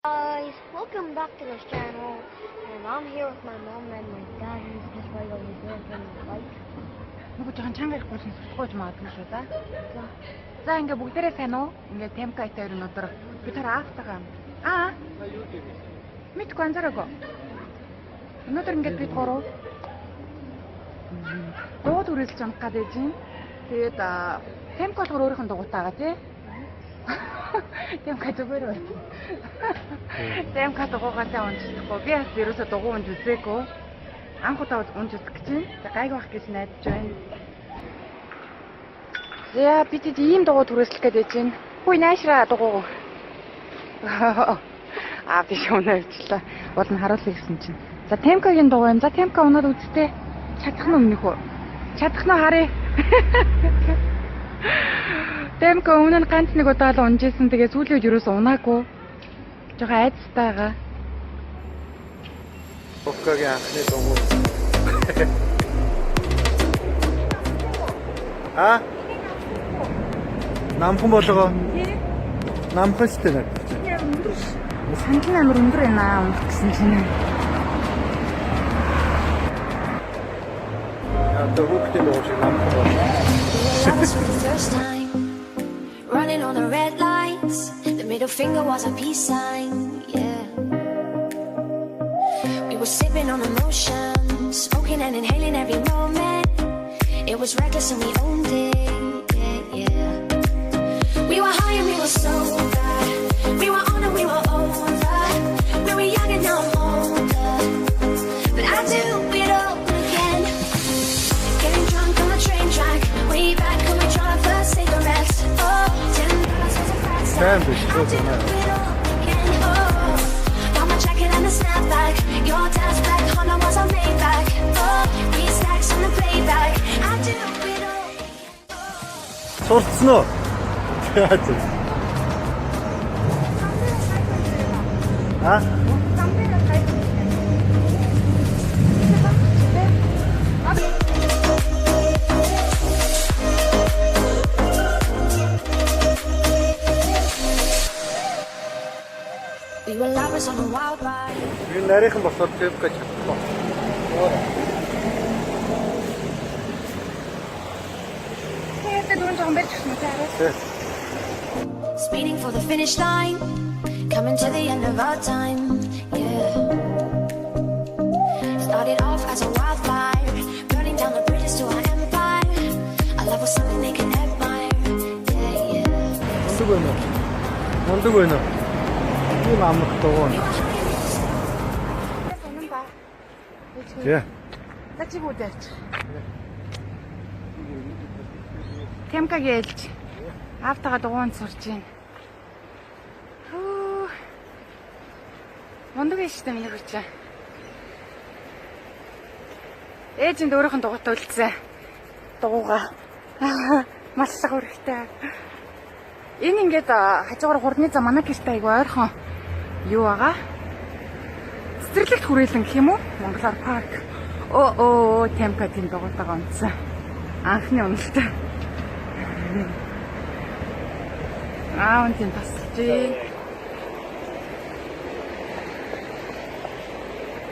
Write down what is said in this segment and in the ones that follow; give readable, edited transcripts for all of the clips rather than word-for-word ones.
Guys, welcome back to this channel, and I'm here with my mom and my dad. He's just right over there from the bike. Нөгөө жоохон чанга их болсон сутгууж магадгүй шүү да. За ингээ бүгдээрээ сайн уу? Ингээ темкайтай хоёр өнөдөр би тэр аавтайгаа. Мэдгүй анзаараагүй. Өнөөдөр ингээд бид гурав дууд үргэлж амх гадаж юм. Тэгээд темк болохоор өөрийнх нь дугуйтаагаа тий. Темкай зүгээр байна. Темкай дугуйгаатай унжчихгүй. Би бас ерөөсө дугуй унж үзээгүй. Анх удаа унж үзэх гэж байна. Гайг байх гэж найдаж байна. Яа би тийм ийм дугуй түрээслэх гэдэг чинь. Хүй наашраа дугуй. Би шөнө өвчлээ. Бол нь харуулъя гэсэн чинь. За темкагийн дугуй юм. За темка унаад үзтээ. Чадах нь өмнөх үү? Чадах нь харъя. Темка өмнө нь ганц нэг удаа л унжсэн. Тэгээ сүүлээд юусоо унаагүй. Жохоо айцтайгаа. Окагийн анхны дугуй. Намхан болгоо. Намхан шүү дээ. Санал амар өндөр байна унах гэсэн чинь. Running on the red lights, the middle finger was a peace sign, yeah. We were sipping on emotion, smoking and inhaling every moment. It was reckless and we owned it, yeah, yeah. We were high and we were sober, we were on and we were over. We were young and now I'm older, but I do it all again. Getting drunk on the train track, way back when we tried our first cigarettes. Oh, $10 was a price tag. I do it all again. Oh, got my jacket and a snapback. Your dad's black Honda was a Maybach. Oh, we stacks on the playback. I do it all again. Сурцсан уу? We were lovers on a wild ride. Би нарийнхан босоод темка чадахгүй. Тэгээд дөрөв жоохон байж гэх юм тий. Speeding for the finish line, coming to the end of our time, yeah. Started off as a wildfire, burning down the bridges to our empire. Our love was something they can admire, yeah, yeah. Мундаг байна. Тийм амрах дугуй. Сонон ба. Тий. За чи бүдэрч. Темка гэлж. Автагаа дугуйнд сурч байна. Мундаг ээ штэ миний хүч. Ээжинд өөрийнх нь дугуйтай үлдсэн. Дугуйгаа. Маш их хэрэгтэй. Энэ ингээд хажуугаар хурдны зам манай гэртээ айгүй ойрхон юу байгаа? Цэцэрлэгт хүрээлэн гэх юм уу? Монголоор парк. Темка тийм дугуйтайгаа унтсан. Анхны уналт. Үнтэн тасалж.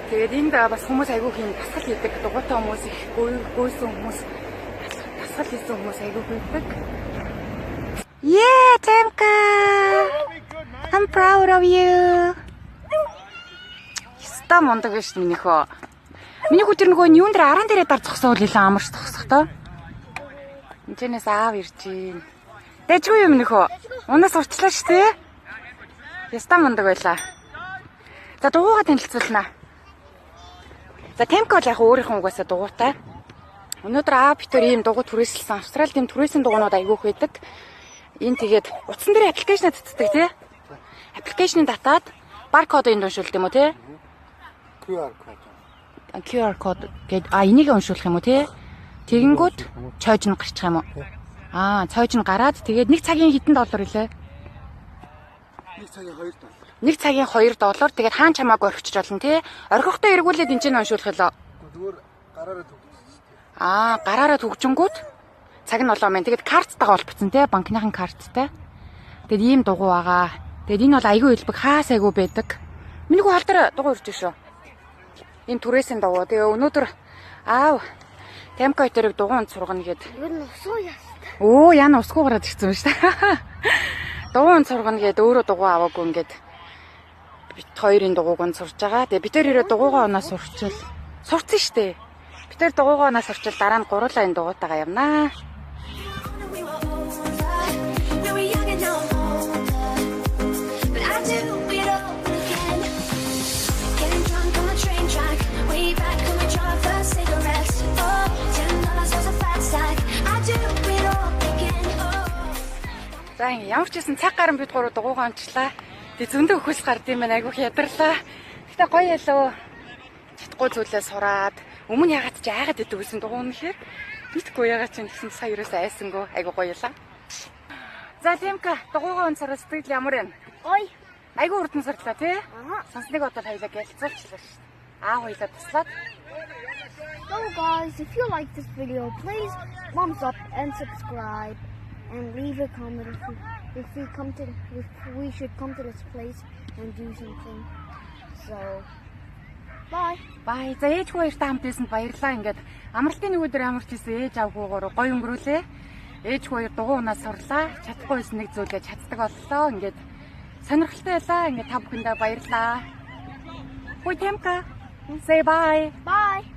Тэгээд энд бас хүмүүс айгүй хин тасгал хийдэг. Дугуйтай хүмүүс их гүйсэн хүмүүс тасгал хийсэн хүмүүс айгүй хийдэг. Yeah, Temka! I'm proud of you. Яста мундаг биш миний хөө. Миний хүү тэр нөгөө юун дээр аран дээрээ дар зогсоол илүү амарч зогсох тоо. Энэчнээс аав ирж гин. Дэжгүй юм нөхөө. Унаас урчлаа шүү дээ. Яста мундаг байлаа. За дугуйгаа танилцуулнаа. За Темка бол яг өөрийнхөө угаасаа дугуйтай. Өнөөдөр аав битэр ийм дугуй түрээсэлсэн. Австрали тийм түрээсэн дугуйнууд айгүйх байдаг. Энэ тэгээд утсан дээр аппликейшн татдаг тий. Аппликейшнийг татаад баркодыг уншуулдаг юм уу тий? QR код гээд энийг уншуулах юм уу тий? Тэгэнгүүт цойж нь гарчих юм уу? Цойж нь гараад тэгээд нэг цагийн хэдэн доллар илээ? Нэг цагийн $2. Тэгээд хаан чамаагүй орхиж болно тий? Орхихдоо эргүүлээд энэ чинь уншуулах ёлоо. Зүгээр гараараа төгсөж. Гараараа төгжөнгүүт цаг нь болоо мэн. Тэгээд карттайгаа холбогдсон тий? Банкныхан карттай. Тэгээд ийм дугуй байгаа. Тэгээд энэ бол айгүй илбэг хаас айгүй байдаг. Миний хүү халдаар дугуй ирж шүү. Энэ түрээсийн дугуй. Тэгээ өнөөдөр аав Тамка хоёрыг дугуйнд сургана гэд. Юу н усуу яст. Оо яна усгүй гараад ирсэн юм шүү дээ. Дугуйнд сургана гэд өөрөө дугуй аваагүй ингээд бит хоёрын дугуйг сурж байгаа. Тэгээ бид тэрээр дугуйгаа оноо сурчил. Сурцсан шүү дээ. Бид тэр дугуйгаа оноо сурчил дараа нь гурлаа энэ дугуйтайгаа явнаа. За ямар ч гэсэн цаг гарan бид гурав дугуйгаа онцлаа. Тэг зөндөө өхөс гард юм байна. Айгүйх ядарлаа. Гэтэ гоё ялуу. Чадахгүй зүйлээ сураад өмнө ягаад ч айгаад идэв гэсэн дугуй нэхэр мэдгүй ягаад ч гэсэн сая ерөөсөө айсангүй. Айгүй гоё ялаа. За Тамка дугуйгаа онцороо сэтгэл ямар байна? Ой. Айгүй урдан сурлаа тий? Аа. Сонсныг бодоод хоёлаа гэлцүүлчихлээ шүү дээ. Хоёлаа туслаад. So guys, if you like this video, please thumbs up and subscribe and leave a comment if we should come to this place and do something. So bye. Bye. За ээж хүү хоёртай хамт байсан баярлалаа. Ингээд амралтын нэг өдөр амарч исэн ээж авгуугаар гоё өнгөрүүлээ. Ээж хүү хоёр дугуй унаа сурлаа. Чадахгүй байсан нэг зүйлээ чаддаг боллоо. Ингээд сонирхолтой байлаа. Ингээд та бүхэндээ баярлалаа. Хүү Тамка. Say bye. Bye.